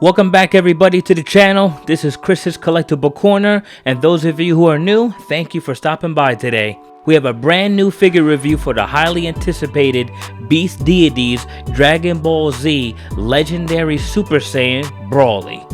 Welcome back everybody to the channel. This is Chris's Collectible Corner, and those of you who are new, thank you for stopping by today. We have a brand new figure review for the highly anticipated Beast Deities Dragon Ball Z Legendary Super Saiyan Broly.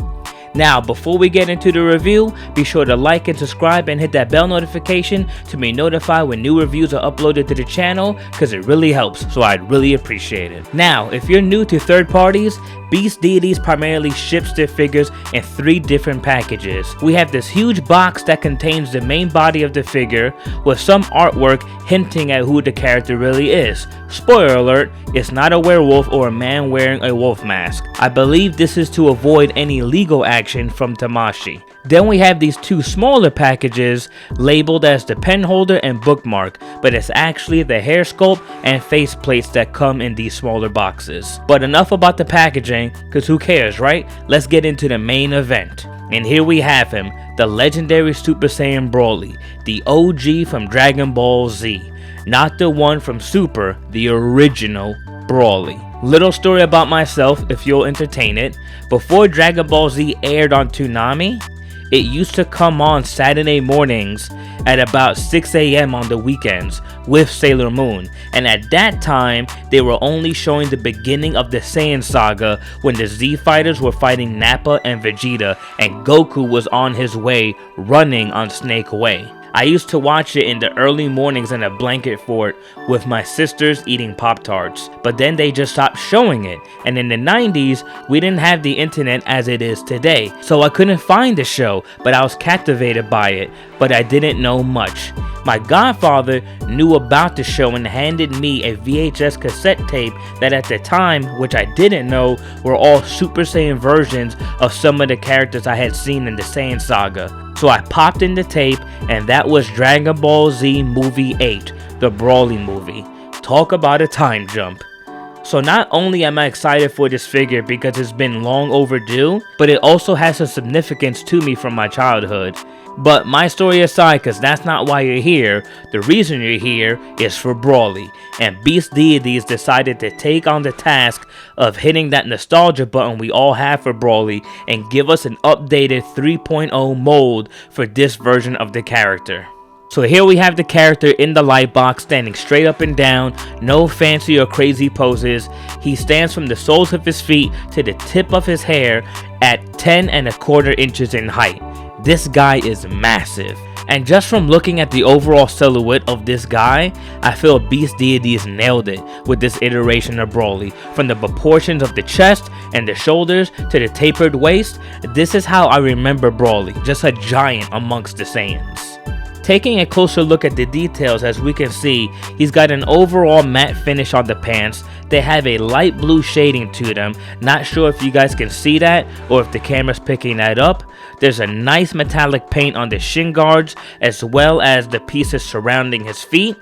Now, before we get into the review, be sure to like and subscribe and hit that bell notification to be notified when new reviews are uploaded to the channel, because it really helps, so I'd really appreciate it. Now, if you're new to third parties, Beast Deities primarily ships their figures in 3 different packages. We have this huge box that contains the main body of the figure with some artwork hinting at who the character really is. Spoiler alert, it's not a werewolf or a man wearing a wolf mask. I believe this is to avoid any legal action from Tamashii. Then we have these 2 smaller packages labeled as the pen holder and bookmark, but it's actually the hair sculpt and face plates that come in these smaller boxes. But enough about the packaging, cause who cares, right? Let's get into the main event. And here we have him, the legendary Super Saiyan Broly, the OG from Dragon Ball Z. Not the one from Super, the original Broly. Little story about myself, if you'll entertain it. Before Dragon Ball Z aired on Toonami, it used to come on Saturday mornings at about 6 AM on the weekends with Sailor Moon, and at that time they were only showing the beginning of the Saiyan saga when the Z fighters were fighting Nappa and Vegeta and Goku was on his way running on Snake Way. I used to watch it in the early mornings in a blanket fort with my sisters eating Pop-Tarts, but then they just stopped showing it, and in the 90s, we didn't have the internet as it is today, so I couldn't find the show, but I was captivated by it, but I didn't know much. My godfather knew about the show and handed me a VHS cassette tape that at the time, which I didn't know, were all Super Saiyan versions of some of the characters I had seen in the Saiyan saga. So I popped in the tape, and that was Dragon Ball Z Movie 8, the Broly movie. Talk about a time jump. So not only am I excited for this figure because it's been long overdue, but it also has some significance to me from my childhood. But my story aside, cause that's not why you're here, the reason you're here is for Broly, and Beast Deities decided to take on the task of hitting that nostalgia button we all have for Broly and give us an updated 3.0 mold for this version of the character. So here we have the character in the light box standing straight up and down, no fancy or crazy poses. He stands from the soles of his feet to the tip of his hair at 10¼ inches in height. This guy is massive. And just from looking at the overall silhouette of this guy, I feel Beast Deities nailed it with this iteration of Broly. From the proportions of the chest and the shoulders to the tapered waist, this is how I remember Broly, just a giant amongst the Saiyans. Taking a closer look at the details, as we can see, he's got an overall matte finish on the pants. They have a light blue shading to them. Not sure if you guys can see that or if the camera's picking that up. There's a nice metallic paint on the shin guards as well as the pieces surrounding his feet.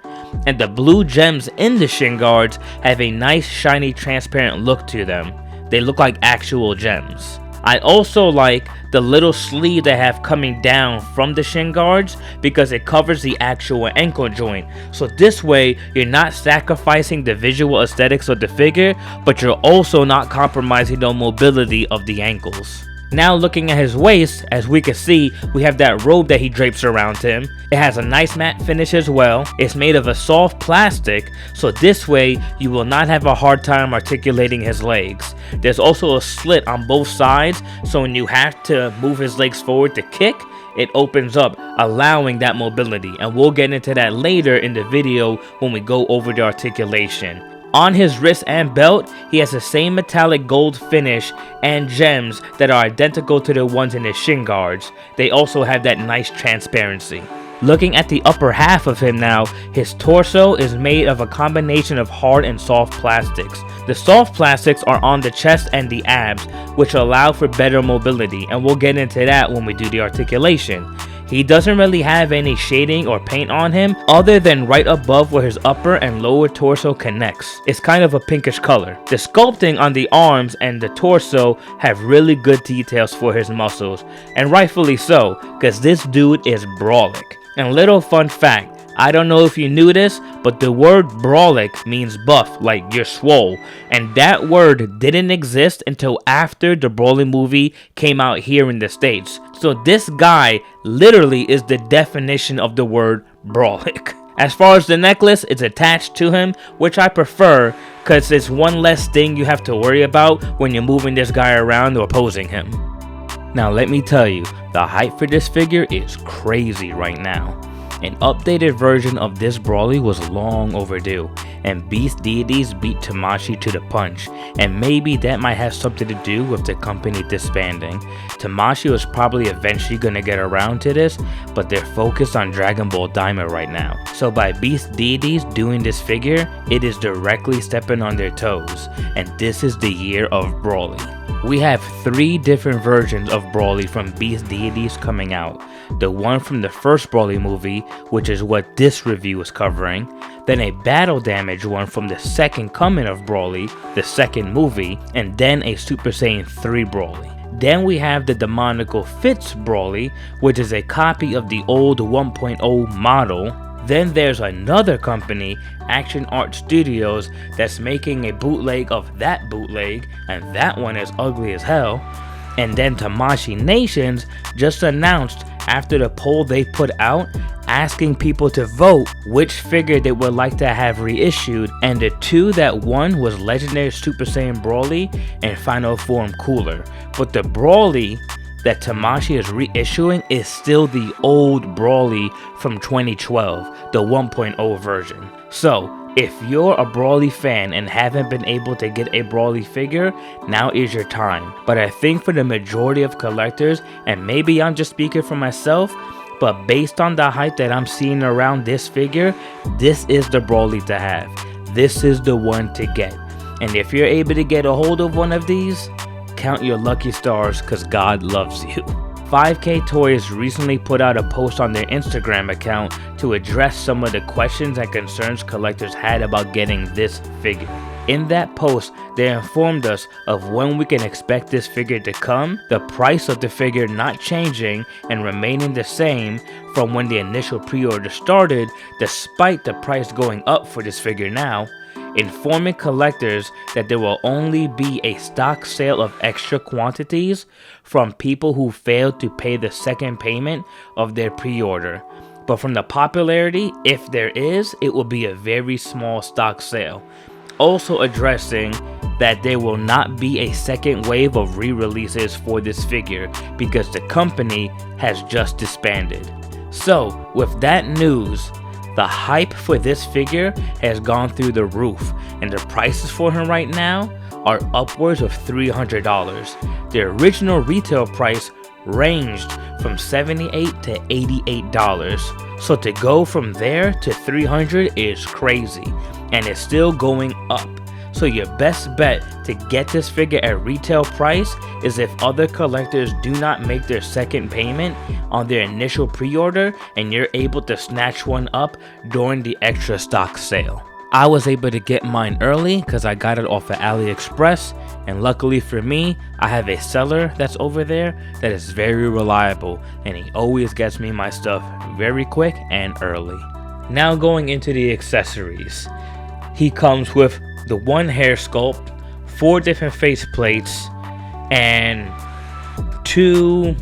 And the blue gems in the shin guards have a nice shiny transparent look to them. They look like actual gems. I also like the little sleeve they have coming down from the shin guards because it covers the actual ankle joint. So this way, you're not sacrificing the visual aesthetics of the figure, but you're also not compromising the mobility of the ankles. Now looking at his waist, as we can see, we have that robe that he drapes around him. It has a nice matte finish as well. It's made of a soft plastic, so this way you will not have a hard time articulating his legs. There's also a slit on both sides, so when you have to move his legs forward to kick, it opens up, allowing that mobility, and we'll get into that later in the video when we go over the articulation. On his wrist and belt, he has the same metallic gold finish and gems that are identical to the ones in his shin guards. They also have that nice transparency. Looking at the upper half of him now, his torso is made of a combination of hard and soft plastics. The soft plastics are on the chest and the abs, which allow for better mobility, and we'll get into that when we do the articulation. He doesn't really have any shading or paint on him other than right above where his upper and lower torso connects. It's kind of a pinkish color. The sculpting on the arms and the torso have really good details for his muscles, and rightfully so, because this dude is brawlic. And little fun fact, I don't know if you knew this, but the word brolic means buff, like you're swole. And that word didn't exist until after the Broly movie came out here in the States. So this guy literally is the definition of the word brolic. As far as the necklace, it's attached to him, which I prefer because it's one less thing you have to worry about when you're moving this guy around or posing him. Now let me tell you, the hype for this figure is crazy right now. An updated version of this Broly was long overdue, and Beast Deities beat Toonami to the punch, and maybe that might have something to do with the company disbanding. Toonami was probably eventually gonna get around to this, but they're focused on Dragon Ball Daima right now. So by Beast Deities doing this figure, it is directly stepping on their toes, and this is the year of Broly. We have 3 different versions of Broly from Beast Deities coming out. The one from the first Broly movie, which is what this review is covering, then a battle damage one from the second coming of Broly, the second movie, and then a Super Saiyan 3 Broly. Then we have the Demonical Fits Broly, which is a copy of the old 1.0 model. Then there's another company, Action Art Studios, that's making a bootleg of that bootleg, and that one is ugly as hell. And then Tamashii Nations just announced after the poll they put out, asking people to vote which figure they would like to have reissued, and the 2 that won was Legendary Super Saiyan Broly and Final Form Cooler. But the Broly that Tamashii is reissuing is still the old Broly from 2012, the 1.0 version. So, if you're a Broly fan and haven't been able to get a Broly figure, now is your time. But I think for the majority of collectors, and maybe I'm just speaking for myself, but based on the hype that I'm seeing around this figure, this is the Broly to have. This is the one to get. And if you're able to get a hold of one of these, count your lucky stars because God loves you. 5K Toys recently put out a post on their Instagram account to address some of the questions and concerns collectors had about getting this figure. In that post, they informed us of when we can expect this figure to come, the price of the figure not changing and remaining the same from when the initial pre-order started, despite the price going up for this figure now, informing collectors that there will only be a stock sale of extra quantities from people who failed to pay the second payment of their pre-order. But from the popularity, if there is, it will be a very small stock sale. Also addressing that there will not be a second wave of re-releases for this figure because the company has just disbanded. So, with that news, the hype for this figure has gone through the roof, and the prices for him right now are upwards of $300. The original retail price ranged from $78 to $88. So to go from there to $300 is crazy, and it's still going up. So your best bet to get this figure at retail price is if other collectors do not make their second payment on their initial pre-order and you're able to snatch one up during the extra stock sale. I was able to get mine early because I got it off of Aliexpress, and luckily for me, I have a seller that's over there that is very reliable, and he always gets me my stuff very quick and early. Now going into the accessories. He comes with the one hair sculpt, 4 different face plates, and 2,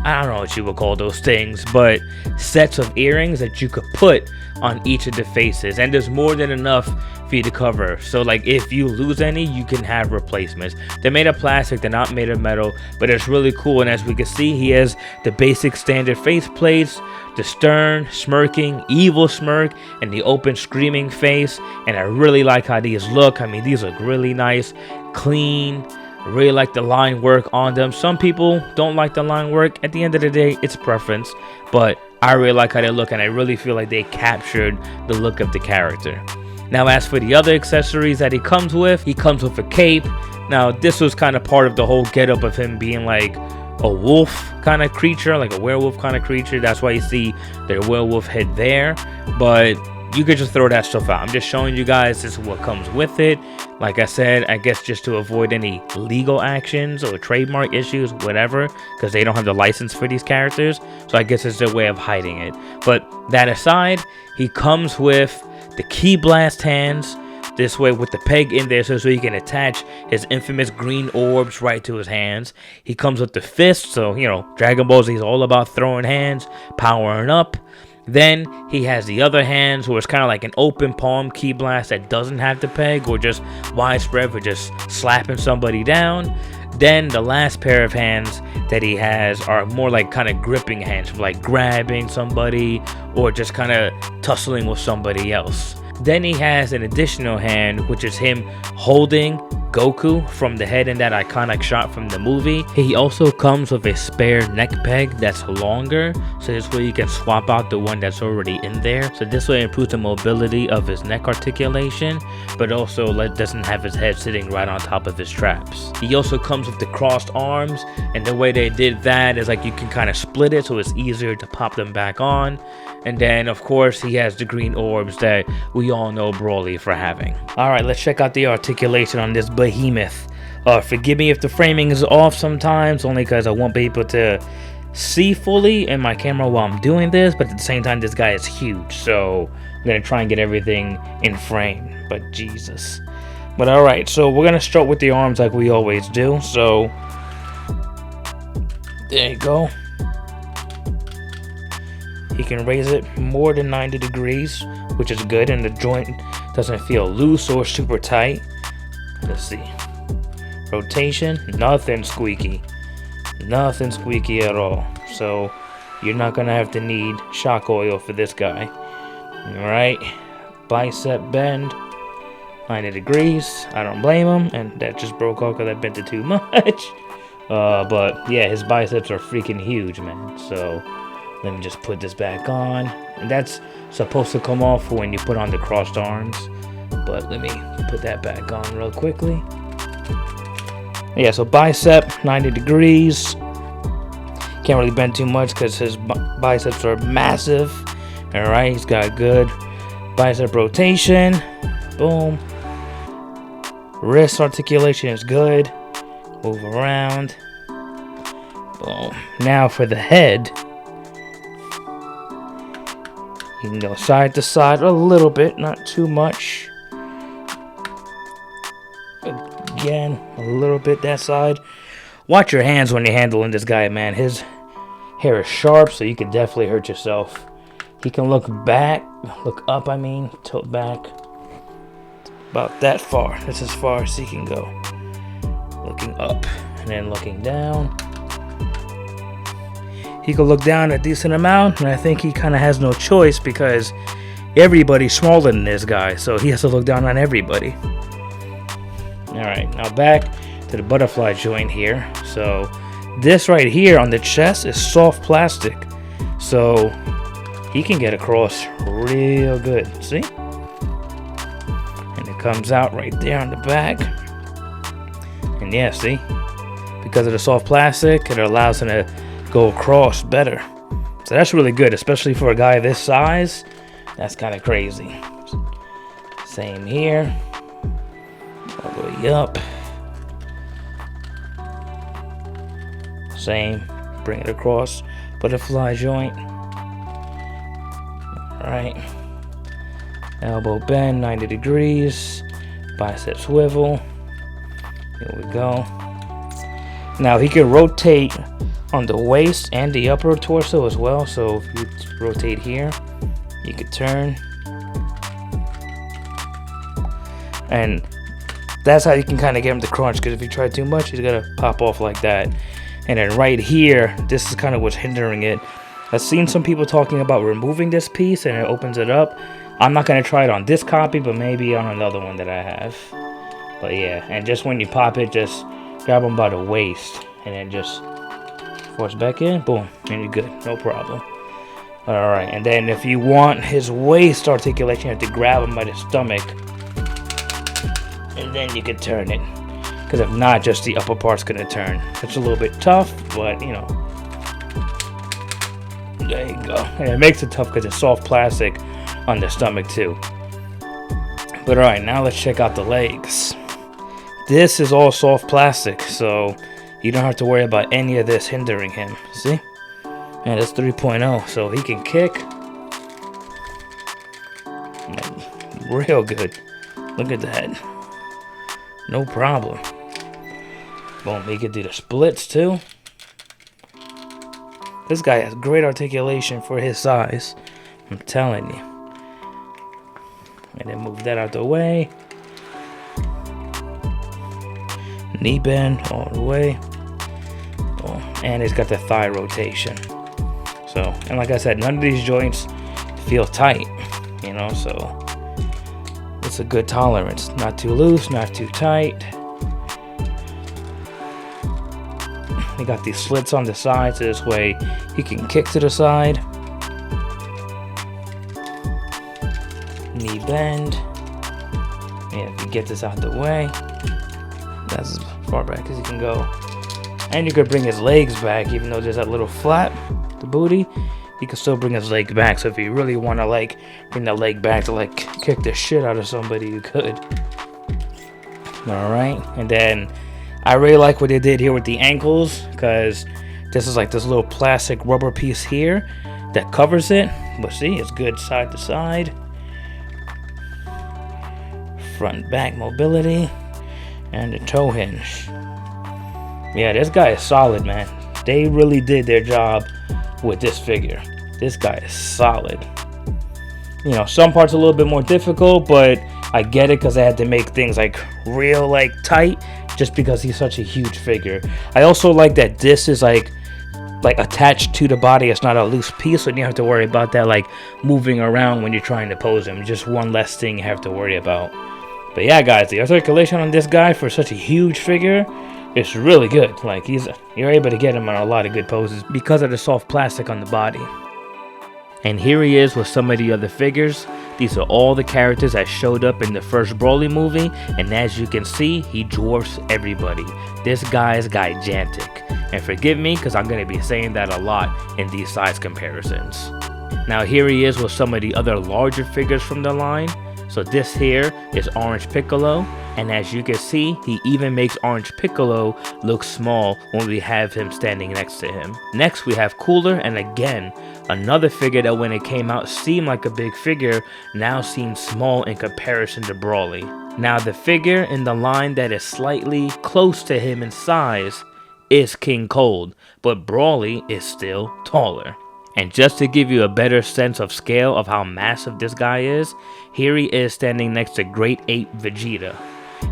I don't know what you would call those things, but sets of earrings that you could put on each of the faces, and there's more than enough for you to cover. So like if you lose any, you can have replacements. They're made of plastic, they're not made of metal, but it's really cool. And as we can see, he has the basic standard face plates, the stern, smirking, evil smirk, and the open screaming face. And I really like how these look. I mean, these look really nice, clean. I really like the line work on them. Some people don't like the line work. At the end of the day, it's preference, but I really like how they look, and I really feel like they captured the look of the character. Now as for the other accessories that he comes with a cape. Now this was kind of part of the whole getup of him being like a wolf kind of creature, like a werewolf kind of creature. That's why you see their werewolf head there. But you could just throw that stuff out. I'm just showing you guys this is what comes with it. Like I said, I guess just to avoid any legal actions or trademark issues, whatever, because they don't have the license for these characters. So I guess it's their way of hiding it. But that aside, he comes with the Ki Blast hands. This way with the peg in there so he can attach his infamous green orbs right to his hands. He comes with the fist, so, you know, Dragon Ball Z is all about throwing hands, powering up. Then he has the other hands where it's kind of like an open palm Ki Blast that doesn't have the peg or just widespread for just slapping somebody down. Then the last pair of hands that he has are more like kind of gripping hands, for like grabbing somebody or just kind of tussling with somebody else. Then he has an additional hand, which is him holding Goku from the head in that iconic shot from the movie. He also comes with a spare neck peg that's longer, so this way you can swap out the one that's already in there. So this way it improves the mobility of his neck articulation, but also doesn't have his head sitting right on top of his traps. He also comes with the crossed arms, and the way they did that is like you can kind of split it so it's easier to pop them back on. And then, of course, he has the green orbs that we all know Broly for having. Alright, let's check out the articulation on this behemoth. Forgive me if the framing is off sometimes, only because I won't be able to see fully in my camera while I'm doing this, but at the same time, this guy is huge, so I'm going to try and get everything in frame, but Jesus. But alright, so we're going to start with the arms like we always do, so there you go. He can raise it more than 90 degrees, which is good, and the joint doesn't feel loose or super tight. Let's see. Rotation, nothing squeaky. Nothing squeaky at all. So you're not going to have to need shock oil for this guy. Alright. Bicep bend, 90 degrees. I don't blame him, and that just broke off because I bent it too much. But yeah, his biceps are freaking huge, man. So let me just put this back on. And that's supposed to come off when you put on the crossed arms. But let me put that back on real quickly. Yeah, so bicep, 90 degrees. Can't really bend too much because his biceps are massive. Alright, he's got good bicep rotation. Boom. Wrist articulation is good. Move around. Boom. Now for the head. You can go side to side a little bit, not too much. Again, a little bit that side. Watch your hands when you're handling this guy, man. His hair is sharp, so you can definitely hurt yourself. He can look up, tilt back. About that far. That's as far as he can go. Looking up, and then looking down. He can look down a decent amount, and I think he kind of has no choice because everybody's smaller than this guy, so he has to look down on everybody. Alright, now back to the butterfly joint here. So this right here on the chest is soft plastic, so he can get across real good. See? And it comes out right there on the back. And yeah, see? Because of the soft plastic, it allows him to go across better. So that's really good, especially for a guy this size. That's kind of crazy. Same here. All the way up. Same. Bring it across. Butterfly joint. Alright. Elbow bend, 90 degrees. Bicep swivel. Here we go. Now he can rotate on the waist and the upper torso as well. So if you rotate here, you could turn. And that's how you can kind of get him to crunch, because if you try too much, he's gonna pop off like that. And then right here, this is kind of what's hindering it. I've seen some people talking about removing this piece and it opens it up. I'm not gonna try it on this copy, but maybe on another one that I have. But yeah, and just when you pop it, just grab him by the waist and then just force back in, boom, and you're good, no problem. Alright, and then if you want his waist articulation, you have to grab him by the stomach, and then you can turn it. Because if not, just the upper part's gonna turn. It's a little bit tough, but you know. There you go. And it makes it tough because it's soft plastic. on the stomach too. But alright, now let's check out the legs. This is all soft plastic, so you don't have to worry about any of this hindering him. See? And it's 3.0, so he can kick. Real good. Look at that. No problem. Boom, he can do the splits too. This guy has great articulation for his size. I'm telling you. And then move that out the way. Knee bend all the way. Oh, and he's got the thigh rotation. So, and like I said, none of these joints feel tight, you know, so it's a good tolerance. Not too loose, not too tight. He got these slits on the sides, so this way he can kick to the side. Knee bend. Yeah, if you get this out the way, that's as far back as you can go. And you could bring his legs back, even though there's that little flap, the booty. He can still bring his leg back. So if you really want to like bring that leg back to like kick the shit out of somebody, you could. All right, and then I really like what they did here with the ankles, because this is like this little plastic rubber piece here that covers it. But see, it's good side to side. Front back mobility. And the toe hinge. Yeah, this guy is solid, man. They really did their job with this figure. This guy is solid. You know, some parts a little bit more difficult, but I get it because I had to make things like real like tight just because he's such a huge figure. I also like that this is like attached to the body. It's not a loose piece, so you don't have to worry about that like moving around when you're trying to pose him. Just one less thing you have to worry about. But yeah, guys, the articulation on this guy for such a huge figure is really good. Like, you're able to get him on a lot of good poses because of the soft plastic on the body. And here he is with some of the other figures. These are all the characters that showed up in the first Broly movie, and as you can see, he dwarfs everybody. This guy is gigantic. And forgive me, because I'm going to be saying that a lot in these size comparisons. Now here he is with some of the other larger figures from the line. So this here is Orange Piccolo, and as you can see, he even makes Orange Piccolo look small when we have him standing next to him. Next we have Cooler, and again, another figure that when it came out seemed like a big figure, now seems small in comparison to Broly. Now the figure in the line that is slightly close to him in size is King Cold, but Broly is still taller. And just to give you a better sense of scale of how massive this guy is, here he is standing next to Great Ape Vegeta.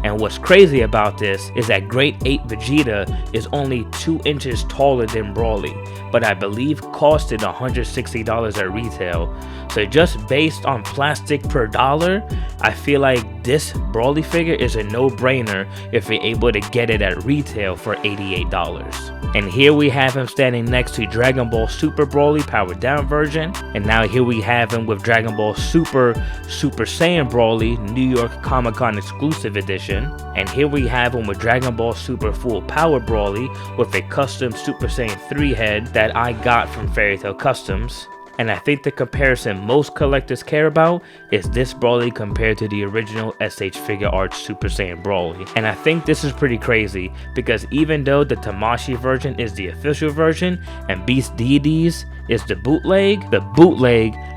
And what's crazy about this is that Great Ape Vegeta is only 2 inches taller than Broly, but I believe costed $160 at retail. So just based on plastic per dollar, I feel like this Broly figure is a no-brainer if you're able to get it at retail for $88. And here we have him standing next to Dragon Ball Super Broly powered down version. And now here we have him with Dragon Ball Super Saiyan Broly New York Comic Con exclusive edition. And here we have him with Dragon Ball Super Full Power Broly with a custom Super Saiyan 3 head that I got from Fairy Tail Customs. And I think the comparison most collectors care about is this Broly compared to the original SH Figure Arts Super Saiyan Broly. And I think this is pretty crazy because even though the Tamashii version is the official version and Beast Deities is the bootleg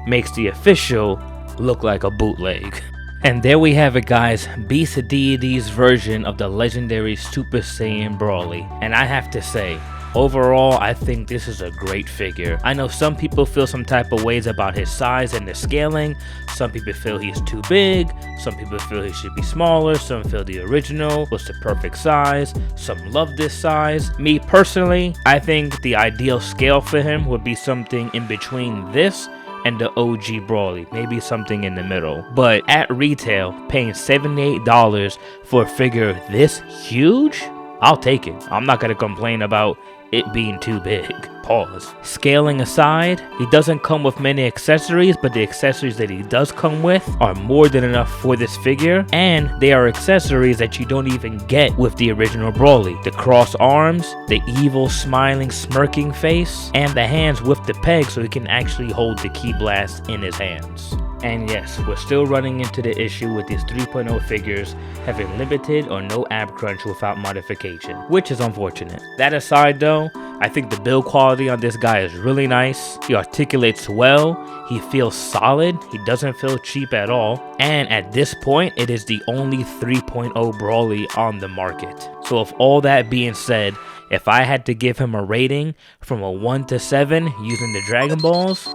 makes the official look like a bootleg. And there we have it, guys, Beast Deities version of the legendary Super Saiyan Broly. And I have to say, overall, I think this is a great figure. I know some people feel some type of ways about his size and the scaling. Some people feel he's too big. Some people feel he should be smaller. Some feel the original was the perfect size. Some love this size. Me personally, I think the ideal scale for him would be something in between this and the OG Broly, maybe something in the middle. But at retail, paying $78 for a figure this huge, I'll take it. I'm not gonna complain about it being too big. Pause. Scaling aside, he doesn't come with many accessories, but the accessories that he does come with are more than enough for this figure, and they are accessories that you don't even get with the original Broly. The cross arms, the evil smiling smirking face, and the hands with the peg so he can actually hold the Ki Blast in his hands. And yes, we're still running into the issue with these 3.0 figures having limited or no ab crunch without modification, which is unfortunate. That aside though, I think the build quality on this guy is really nice. He articulates well, he feels solid, he doesn't feel cheap at all, and at this point, it is the only 3.0 Broly on the market. So with all that being said, if I had to give him a rating from a 1 to 7 using the Dragon Balls,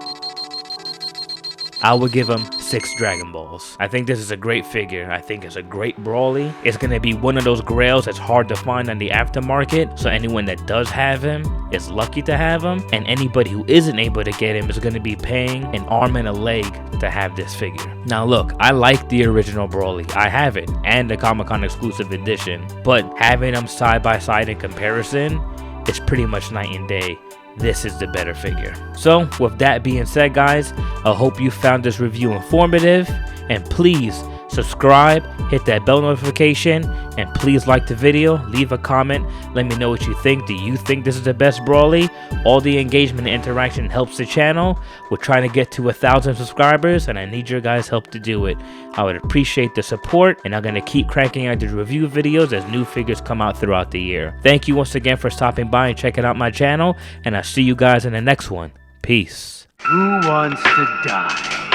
I would give him 6 Dragon Balls. I think this is a great figure. I think it's a great Broly. It's going to be one of those grails that's hard to find on the aftermarket. So anyone that does have him is lucky to have him. And anybody who isn't able to get him is going to be paying an arm and a leg to have this figure. Now look, I like the original Broly. I have it, and the Comic-Con exclusive edition. But having them side by side in comparison, it's pretty much night and day. This is the better figure. So with that being said, guys, I hope you found this review informative, and please subscribe, hit that bell notification, and please like the video, leave a comment, let me know what you think. Do you think this is the best Broly? All the engagement and interaction helps the channel. We're trying to get to 1,000 subscribers, and I need your guys' help to do it. I would appreciate the support, and I'm going to keep cranking out the review videos as new figures come out throughout the year. Thank you once again for stopping by and checking out my channel, and I'll see you guys in the next one. Peace. Who wants to die?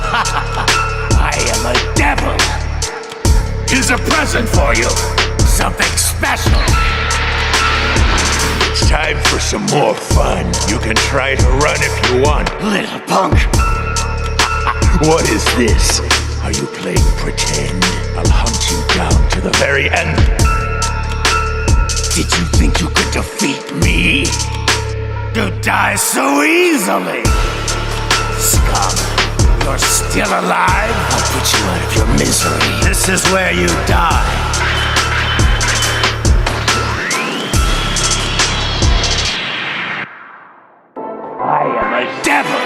I am a devil. Here's a present for you. Something special. It's time for some more fun. You can try to run if you want. Little punk. What is this? Are you playing pretend? I'll hunt you down to the very end. Did you think you could defeat me? You die so easily. Scum. You're still alive? I'll put you out of your misery. This is where you die. I am a devil!